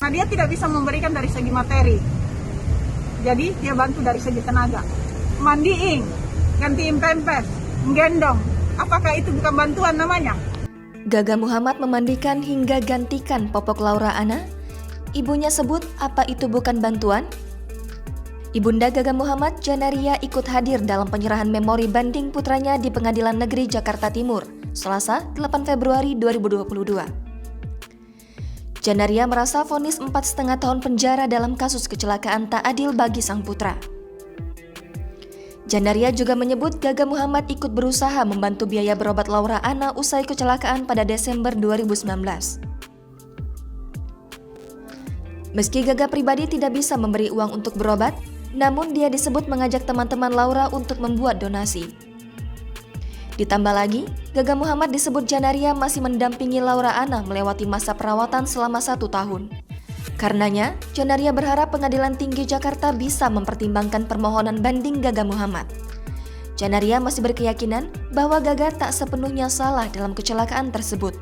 Nah, dia tidak bisa memberikan dari segi materi. Jadi dia bantu dari segi tenaga. Mandiin, gantiin pempes, menggendong. Apakah itu bukan bantuan namanya? Gaga Muhammad memandikan hingga gantikan popok Laura Anna. Ibunya sebut apa itu bukan bantuan? Ibunda Gaga Muhammad, Janaria, ikut hadir dalam penyerahan memori banding putranya di Pengadilan Negeri Jakarta Timur, Selasa 8 Februari 2022. Janaria merasa vonis 4,5 tahun penjara dalam kasus kecelakaan tak adil bagi sang putra. Janaria juga menyebut Gaga Muhammad ikut berusaha membantu biaya berobat Laura Anna usai kecelakaan pada Desember 2019. Meski Gaga pribadi tidak bisa memberi uang untuk berobat, namun dia disebut mengajak teman-teman Laura untuk membuat donasi. Ditambah lagi, Gaga Muhammad disebut Janaria masih mendampingi Laura Anna melewati masa perawatan selama 1 tahun. Karenanya, Janaria berharap Pengadilan Tinggi Jakarta bisa mempertimbangkan permohonan banding Gaga Muhammad. Janaria masih berkeyakinan bahwa Gaga tak sepenuhnya salah dalam kecelakaan tersebut.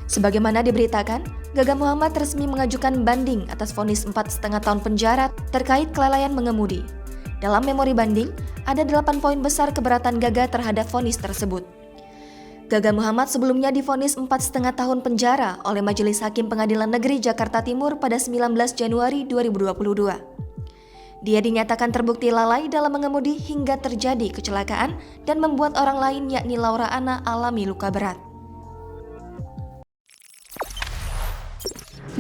Sebagaimana diberitakan, Gaga Muhammad resmi mengajukan banding atas vonis 4,5 tahun penjara terkait kelalaian mengemudi. Dalam memori banding, ada 8 poin besar keberatan Gaga terhadap vonis tersebut. Gaga Muhammad sebelumnya divonis 4,5 tahun penjara oleh Majelis Hakim Pengadilan Negeri Jakarta Timur pada 19 Januari 2022. Dia dinyatakan terbukti lalai dalam mengemudi hingga terjadi kecelakaan dan membuat orang lain yakni Laura Anna alami luka berat.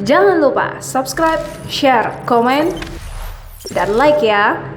Jangan lupa subscribe, share, komen, dan like ya!